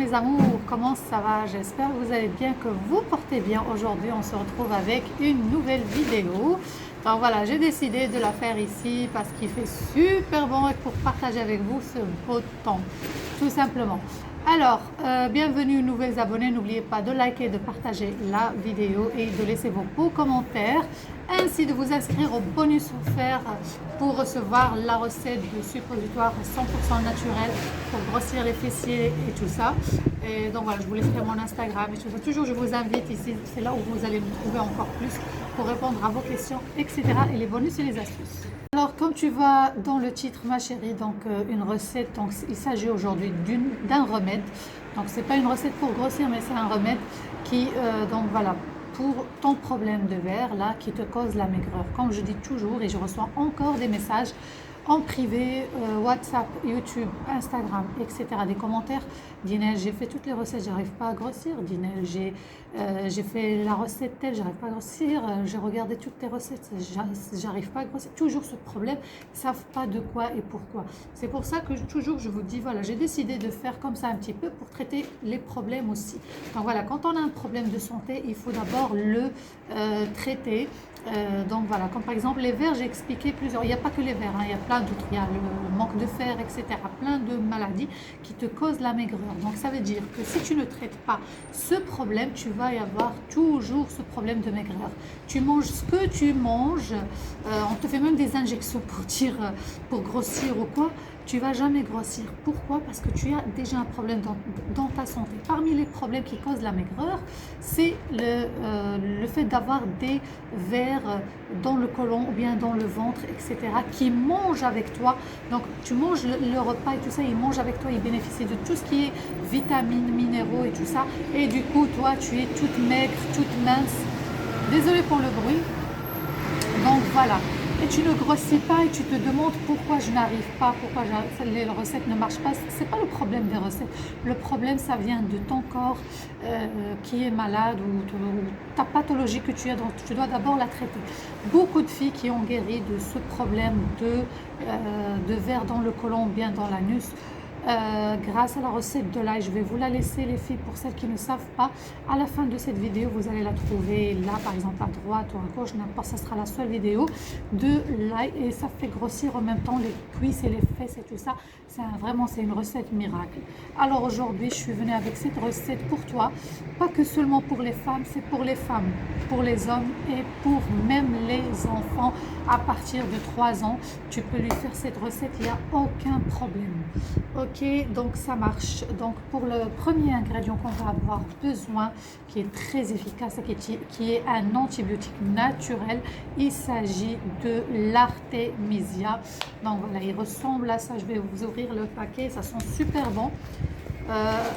mes amours, comment ça va? J'espère que vous allez bien, que vous portez bien. Aujourd'hui on se retrouve avec une nouvelle vidéo. Donc voilà, j'ai décidé de la faire ici parce qu'il fait super bon et pour partager avec vous ce beau temps, tout simplement. Alors, bienvenue nouvelles abonnés, n'oubliez pas de liker, de partager la vidéo et de laisser vos beaux commentaires, ainsi de vous inscrire au bonus offert pour recevoir la recette de suppositoire 100% naturel pour grossir les fessiers et tout ça. Et donc voilà, je vous laisserai mon Instagram et tout ça. Toujours je vous invite ici, c'est là où vous allez me trouver encore plus pour répondre à vos questions, etc. et les bonus et les astuces. Alors comme tu vois dans le titre ma chérie, donc une recette, donc il s'agit aujourd'hui d'un remède. Donc c'est pas une recette pour grossir, mais c'est un remède qui donc voilà, pour ton problème de verre là qui te cause la maigreur. Comme je dis toujours, et je reçois encore des messages en privé, WhatsApp, YouTube, Instagram, etc. Des commentaires. Dinel, j'ai fait toutes les recettes, j'arrive pas à grossir. Dinel, j'ai fait la recette telle, j'arrive pas à grossir. J'ai regardé toutes tes recettes, j'arrive pas à grossir. Toujours ce problème, ils savent pas de quoi et pourquoi. C'est pour ça que toujours je vous dis, voilà, j'ai décidé de faire comme ça un petit peu pour traiter les problèmes aussi. Donc voilà, quand on a un problème de santé, il faut d'abord le traiter. Donc voilà, comme par exemple les vers, j'ai expliqué plusieurs, il n'y a pas que les vers, hein, il y a plein d'autres, il y a le manque de fer, etc. Plein de maladies qui te causent la maigreur. Donc ça veut dire que si tu ne traites pas ce problème, tu vas y avoir toujours ce problème de maigreur. Tu manges ce que tu manges, on te fait même des injections pour dire, pour grossir ou quoi, tu vas jamais grossir. Pourquoi? Parce que tu as déjà un problème dans ta santé. Parmi les problèmes qui causent la maigreur, c'est le fait d'avoir des vers dans le côlon ou bien dans le ventre, etc., qui mangent avec toi. Donc tu manges le repas et tout ça, ils mangent avec toi, ils bénéficient de tout ce qui est vitamines, minéraux et tout ça. Et du coup, toi, tu es toute maigre, toute mince. Désolée pour le bruit. Donc voilà. Et tu ne grossis pas et tu te demandes pourquoi je n'arrive pas, pourquoi les recettes ne marchent pas. Ce n'est pas le problème des recettes. Le problème, ça vient de ton corps qui est malade ou ta pathologie que tu as. Donc tu dois d'abord la traiter. Beaucoup de filles qui ont guéri de ce problème de vers dans le côlon ou bien dans l'anus, grâce à la recette de l'ail, je vais vous la laisser les filles pour celles qui ne savent pas. À la fin de cette vidéo, vous allez la trouver là, par exemple à droite ou à gauche, n'importe, ça sera la seule vidéo de l'ail et ça fait grossir en même temps les cuisses et les fesses et tout ça. Vraiment, c'est une recette miracle. Alors aujourd'hui, je suis venue avec cette recette pour toi, pas que seulement pour les femmes, c'est pour les femmes, pour les hommes et pour même les enfants à partir de 3 ans. Tu peux lui faire cette recette, il n'y a aucun problème. Ok, donc ça marche. Donc pour le premier ingrédient qu'on va avoir besoin, qui est très efficace, qui est un antibiotique naturel, il s'agit de l'artémisia. Donc voilà, il ressemble à ça. Je vais vous ouvrir le paquet, ça sent super bon.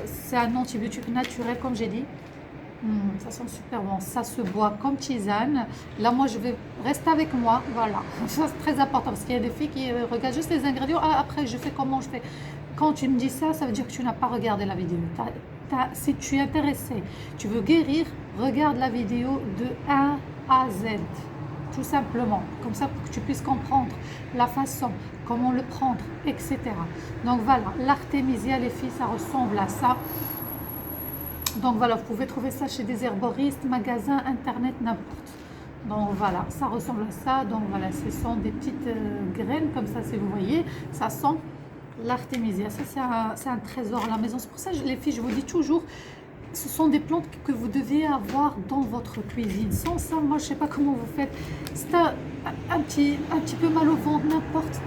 C'est un antibiotique naturel, comme j'ai dit. Ça sent super bon, ça se boit comme tisane. Là, moi, je vais rester avec moi, voilà. Ça, c'est très important parce qu'il y a des filles qui regardent juste les ingrédients. Ah, après, je fais comment je fais. Quand tu me dis ça, ça veut dire que tu n'as pas regardé la vidéo. Si tu es intéressé, tu veux guérir, regarde la vidéo de A à Z. Tout simplement, comme ça pour que tu puisses comprendre la façon, comment le prendre, etc. Donc voilà, l'artémisia, les filles, ça ressemble à ça. Donc voilà, vous pouvez trouver ça chez des herboristes, magasins, internet, n'importe. Donc voilà, ça ressemble à ça. Donc voilà, ce sont des petites graines comme ça, si vous voyez. Ça sent l'artémisia. Ça, c'est un trésor à la maison. C'est pour ça, les filles, je vous dis toujours, ce sont des plantes que vous deviez avoir dans votre cuisine. Sans ça, moi, je ne sais pas comment vous faites. C'est un petit peu mal au ventre, n'importe.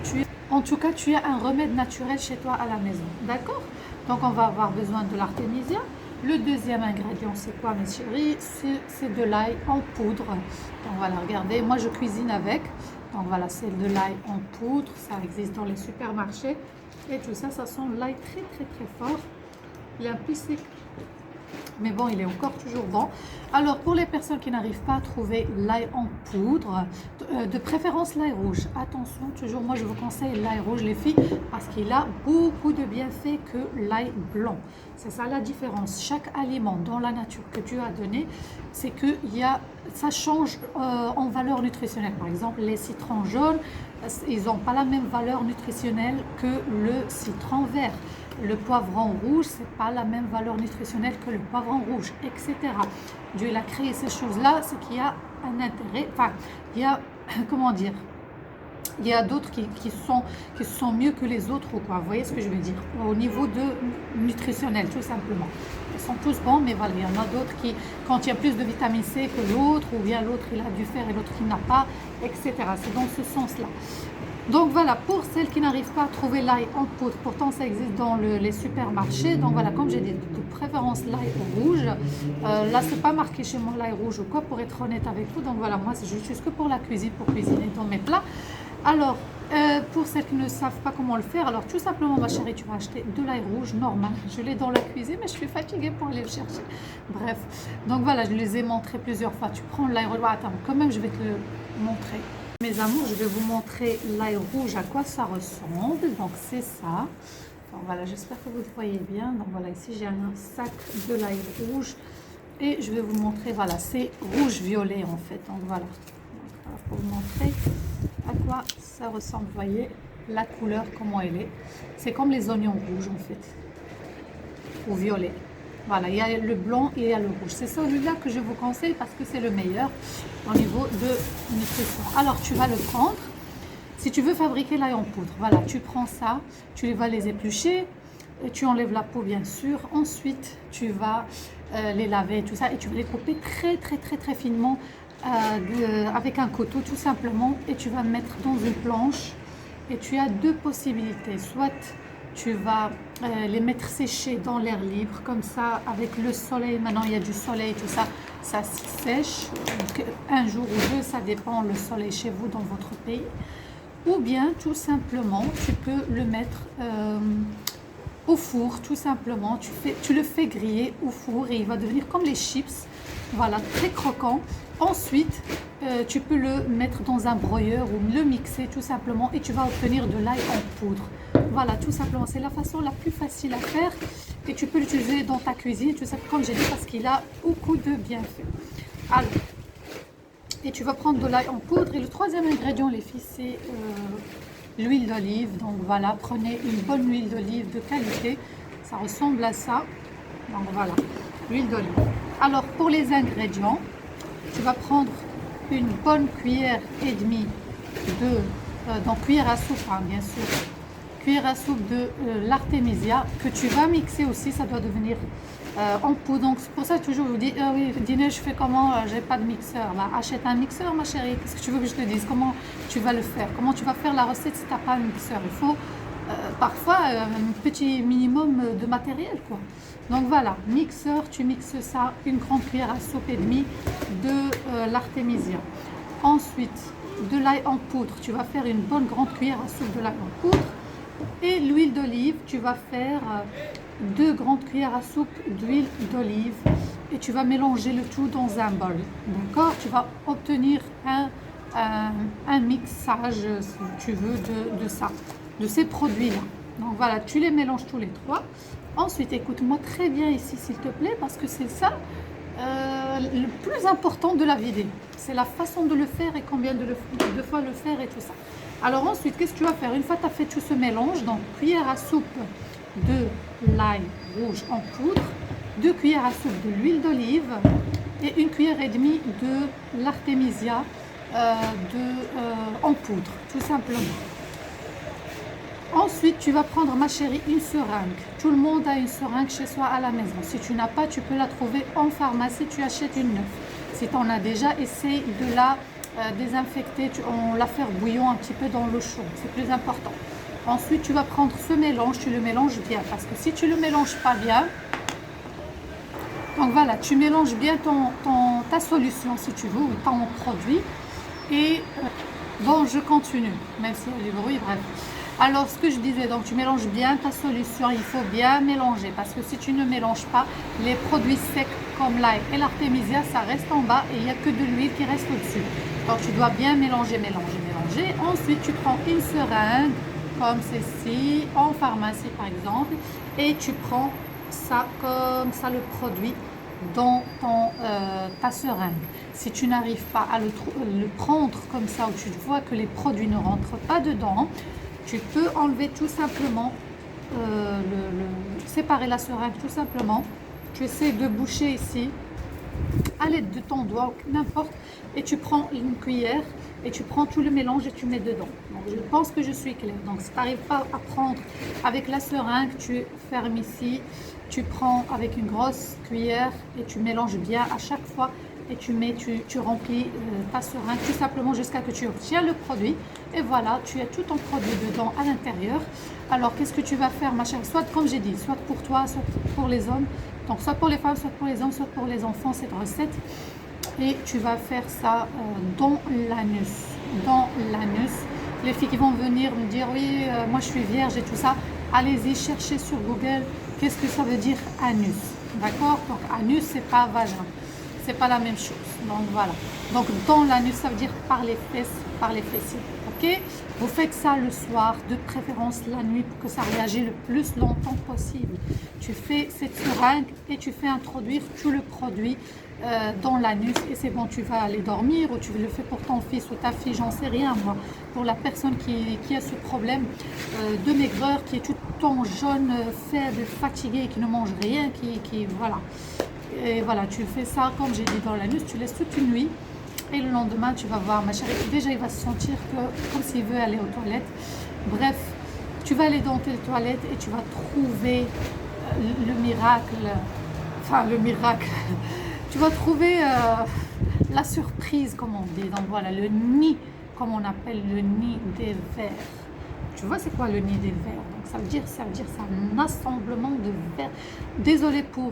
En tout cas, tu as un remède naturel chez toi à la maison. D'accord? Donc, on va avoir besoin de l'artémisia. Le deuxième ingrédient, c'est quoi, mes chéris? C'est de l'ail en poudre. Donc voilà, regardez, moi je cuisine avec. Donc voilà, c'est de l'ail en poudre. Ça existe dans les supermarchés. Et tout ça, ça sent l'ail très très très fort. Il est un peu sec, mais bon, il est encore toujours bon. Alors pour les personnes qui n'arrivent pas à trouver l'ail en poudre, de préférence l'ail rouge, attention, toujours moi je vous conseille l'ail rouge, les filles, parce qu'il a beaucoup de bienfaits que l'ail blanc. C'est ça la différence. Chaque aliment dans la nature que Dieu a donné, c'est qu'il y a ça change en valeur nutritionnelle. Par exemple, les citrons jaunes, ils n'ont pas la même valeur nutritionnelle que le citron vert. Le poivron rouge, c'est pas la même valeur nutritionnelle que le poivron rouge, etc. Dieu il a créé ces choses-là, c'est qu'il y a un intérêt, enfin, il y a, comment dire, il y a d'autres qui sont mieux que les autres ou quoi, vous voyez ce que je veux dire, au niveau de nutritionnel, tout simplement. Ils sont tous bons, mais voilà, il y en a d'autres qui, quand il y a plus de vitamine C que l'autre, ou bien l'autre il a du fer et l'autre qui n'a pas, etc. C'est dans ce sens-là. Donc voilà, pour celles qui n'arrivent pas à trouver l'ail en poudre, pourtant ça existe dans les supermarchés. Donc voilà, comme j'ai dit, de préférence l'ail rouge. Là, c'est pas marqué chez moi l'ail rouge ou quoi, pour être honnête avec vous. Donc voilà, moi, je l'utilise que pour la cuisine, pour cuisiner dans mes plats. Alors, pour celles qui ne savent pas comment le faire, alors tout simplement, ma chérie, tu vas acheter de l'ail rouge normal. Je l'ai dans la cuisine, mais je suis fatiguée pour aller le chercher. Bref, donc voilà, je les ai montrés plusieurs fois. Tu prends l'ail rouge. Attends, quand même, je vais te le montrer. Mes amours, je vais vous montrer l'ail rouge, à quoi ça ressemble. Donc c'est ça. Donc voilà, j'espère que vous voyez bien. Donc voilà, ici j'ai un sac de l'ail rouge et je vais vous montrer. Voilà, c'est rouge-violet en fait. Donc voilà, pour vous montrer à quoi ça ressemble. Vous voyez la couleur, comment elle est. C'est comme les oignons rouges en fait, ou violet. Voilà, il y a le blanc et il y a le rouge. C'est celui-là que je vous conseille parce que c'est le meilleur au niveau de nutrition. Alors, tu vas le prendre. Si tu veux fabriquer l'ail en poudre, voilà, tu prends ça, tu vas les éplucher, et tu enlèves la peau bien sûr. Ensuite, tu vas les laver, tout ça, et tu vas les couper très finement avec un couteau tout simplement. Et tu vas mettre dans une planche. Et tu as deux possibilités. Soit tu vas les mettre sécher dans l'air libre, comme ça, avec le soleil. Maintenant, il y a du soleil, tout ça, ça sèche. Donc, un jour ou deux, ça dépend le soleil chez vous, dans votre pays. Ou bien, tout simplement, tu peux le mettre au four, tout simplement. Tu le fais griller au four et il va devenir comme les chips. Voilà, très croquant. Ensuite, tu peux le mettre dans un broyeur ou le mixer tout simplement et tu vas obtenir de l'ail en poudre. Voilà, tout simplement, c'est la façon la plus facile à faire et tu peux l'utiliser dans ta cuisine, tout ça, comme j'ai dit, parce qu'il a beaucoup de bienfaits. Alors, et tu vas prendre de l'ail en poudre et le troisième ingrédient, les filles, c'est l'huile d'olive. Donc voilà, prenez une bonne huile d'olive de qualité, ça ressemble à ça. Donc voilà, l'huile d'olive. Alors, pour les ingrédients, tu vas prendre une bonne cuillère et demie donc cuillère à soupe, hein, bien sûr, cuillère à soupe de l'artémisia que tu vas mixer aussi, ça doit devenir en poudre. Donc c'est pour ça que toujours je vous dis, oui, dîner, je fais comment, j'ai pas de mixeur. Bah, achète un mixeur, ma chérie. Qu'est-ce que tu veux que je te dise? Comment tu vas le faire? Comment tu vas faire la recette si tu n'as pas un mixeur? Il faut parfois un petit minimum de matériel, quoi. Donc voilà, mixeur, tu mixes ça, une grande cuillère à soupe et demie de l'artémisia. Ensuite, de l'ail en poudre, tu vas faire une bonne grande cuillère à soupe de l'ail en poudre. Et l'huile d'olive, tu vas faire 2 grandes cuillères à soupe d'huile d'olive et tu vas mélanger le tout dans un bol. D'accord? Tu vas obtenir un mixage, si tu veux, de ça, de ces produits-là. Donc voilà, tu les mélanges tous les trois. Ensuite, écoute-moi très bien ici, s'il te plaît, parce que c'est ça le plus important de la vidéo. C'est la façon de le faire et combien de fois le faire et tout ça. Alors ensuite, qu'est-ce que tu vas faire? Une fois que tu as fait tout ce mélange, donc cuillère à soupe de l'ail rouge en poudre, 2 cuillères à soupe de l'huile d'olive et 1 cuillère et demie de l'artémisia en poudre, tout simplement. Ensuite, tu vas prendre, ma chérie, une seringue. Tout le monde a une seringue chez soi à la maison. Si tu n'as pas, tu peux la trouver en pharmacie, tu achètes une neuve. Si tu en as déjà, essaye de la désinfecter, on la faire bouillon un petit peu dans l'eau chaude, c'est plus important. Ensuite, tu vas prendre ce mélange, tu le mélanges bien, parce que si tu ne le mélanges pas bien, donc voilà, tu mélanges bien ta solution, si tu veux, ou ton produit. Et bon, je continue, même s'il y a du bruit, bref. Alors, ce que je disais, donc tu mélanges bien ta solution, il faut bien mélanger, parce que si tu ne mélanges pas, les produits secs comme l'ail et l'artémisia, ça reste en bas et il n'y a que de l'huile qui reste au-dessus. Donc, tu dois bien mélanger. Ensuite, tu prends une seringue, comme ceci, en pharmacie par exemple, et tu prends ça comme ça, le produit dans ta seringue. Si tu n'arrives pas à le prendre comme ça, ou tu vois que les produits ne rentrent pas dedans, tu peux enlever tout simplement, séparer la seringue tout simplement. Tu essaies de boucher ici à l'aide de ton doigt, n'importe, et tu prends une cuillère et tu prends tout le mélange et tu mets dedans. Donc, je pense que je suis claire. Donc si tu n'arrives pas à prendre avec la seringue, tu fermes ici, tu prends avec une grosse cuillère et tu mélanges bien à chaque fois et tu remplis ta seringue tout simplement jusqu'à ce que tu obtiens le produit. Et voilà, tu as tout ton produit dedans à l'intérieur. Alors qu'est-ce que tu vas faire, ma chère? Soit comme j'ai dit, soit pour toi, soit pour les hommes. Donc soit pour les femmes, soit pour les hommes, soit pour les enfants, cette recette. Et tu vas faire ça dans l'anus. Dans l'anus. Les filles qui vont venir me dire oui, moi je suis vierge et tout ça, allez-y, cherchez sur Google qu'est-ce que ça veut dire anus. D'accord? Donc anus, c'est pas vagin. C'est pas la même chose. Donc voilà. Donc dans l'anus, ça veut dire par les fesses, par les fessiers. Ok? Vous faites ça le soir, de préférence la nuit, pour que ça réagisse le plus longtemps possible. Tu fais cette seringue et tu fais introduire tout le produit dans l'anus et c'est bon, tu vas aller dormir, ou tu le fais pour ton fils ou ta fille, j'en sais rien moi. Pour la personne qui a ce problème de maigreur, qui est tout le temps jaune, faible, fatigué, qui ne mange rien, voilà. Et voilà, tu fais ça comme j'ai dit dans l'anus, tu laisses toute une nuit et le lendemain tu vas voir, ma chérie, déjà il va se sentir comme s'il veut aller aux toilettes. Bref, tu vas aller dans tes toilettes et tu vas trouver le miracle, enfin le miracle, tu vas trouver la surprise comme on dit. Donc voilà, le nid, comme on appelle le nid des vers. Tu vois c'est quoi le nid des vers? Donc ça veut dire c'est un assemblement de vers. Désolée pour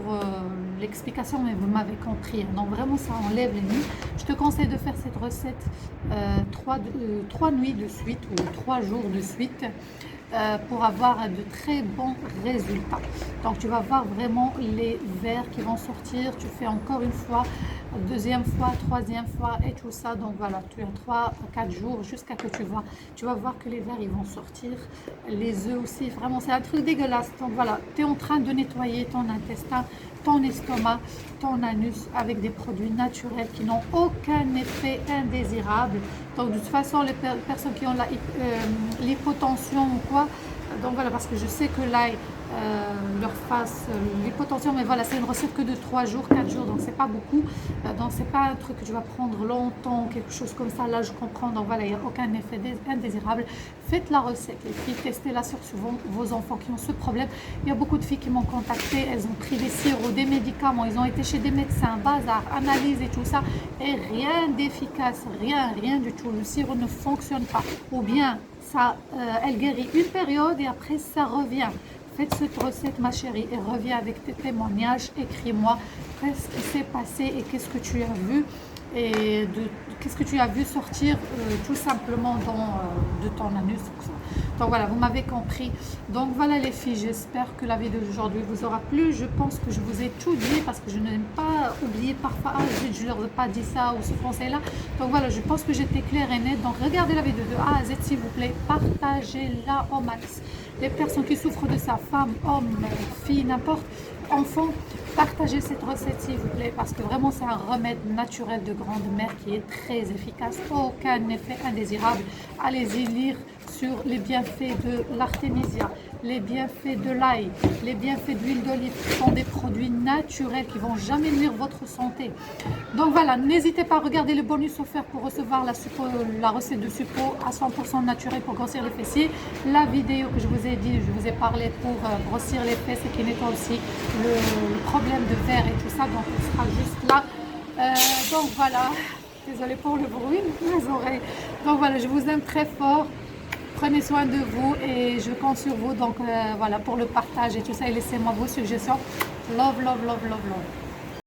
l'explication, mais vous m'avez compris. Donc vraiment ça enlève les nids. Je te conseille de faire cette recette 3 nuits de suite ou 3 jours de suite pour avoir de très bons résultats. Donc tu vas voir vraiment les vers qui vont sortir. Tu fais encore une fois, deuxième fois, troisième fois et tout ça. Donc voilà, tu as 3 à 4 jours jusqu'à que tu vas voir que les vers ils vont sortir. Les œufs aussi, vraiment c'est un truc dégueulasse. Donc voilà, tu es en train de nettoyer ton intestin, ton estomac, ton anus avec des produits naturels qui n'ont aucun effet indésirable. Donc de toute façon, les personnes qui ont l'hypotension ou quoi, donc voilà, parce que je sais que l'ail leur fasse l'hypotension, mais voilà, c'est une recette que de 3 jours, 4 jours, donc c'est pas beaucoup, donc c'est pas un truc que tu vas prendre longtemps, quelque chose comme ça, là je comprends. Donc voilà, il n'y a aucun effet indésirable. Faites la recette, les filles, testez-la sur souvent vos enfants qui ont ce problème. Il y a beaucoup de filles qui m'ont contacté, elles ont pris des sirops, des médicaments, ils ont été chez des médecins, bazar, analyse et tout ça, et rien d'efficace, rien du tout. Le sirop ne fonctionne pas, ou bien ça, elle guérit une période et après ça revient. Faites cette recette, ma chérie, et reviens avec tes témoignages. Écris-moi qu'est-ce qui s'est passé et qu'est-ce que tu as vu, et qu'est-ce que tu as vu sortir tout simplement de ton anus. Donc voilà, vous m'avez compris. Donc voilà les filles, j'espère que la vidéo d'aujourd'hui vous aura plu. Je pense que je vous ai tout dit, parce que je n'aime pas oublier parfois, je ne leur ai pas dit ça ou ce conseil là. Donc voilà, je pense que j'étais claire et nette. Donc regardez la vidéo de A à Z s'il vous plaît, partagez-la au max. Les personnes qui souffrent de ça, femmes, hommes, filles, n'importe, enfants, partagez cette recette s'il vous plaît, parce que vraiment c'est un remède naturel de grande mère qui est très efficace, aucun effet indésirable. Allez-y lire sur les bienfaits de l'artémisia, les bienfaits de l'ail, les bienfaits d'huile d'olive, qui sont des produits naturels qui vont jamais nuire votre santé. Donc voilà, n'hésitez pas à regarder le bonus offert pour recevoir la recette de suppôt à 100% naturel pour grossir les fessiers, la vidéo que je vous ai dit, je vous ai parlé pour grossir les fesses et qui nettoie aussi le problème de verre et tout ça, donc il sera juste là. Donc voilà, désolée pour le bruit, mes oreilles. Donc voilà, je vous aime très fort. Prenez soin de vous et je compte sur vous. Donc voilà, pour le partage et tout ça. Et laissez-moi vos suggestions. Love, love, love, love, love.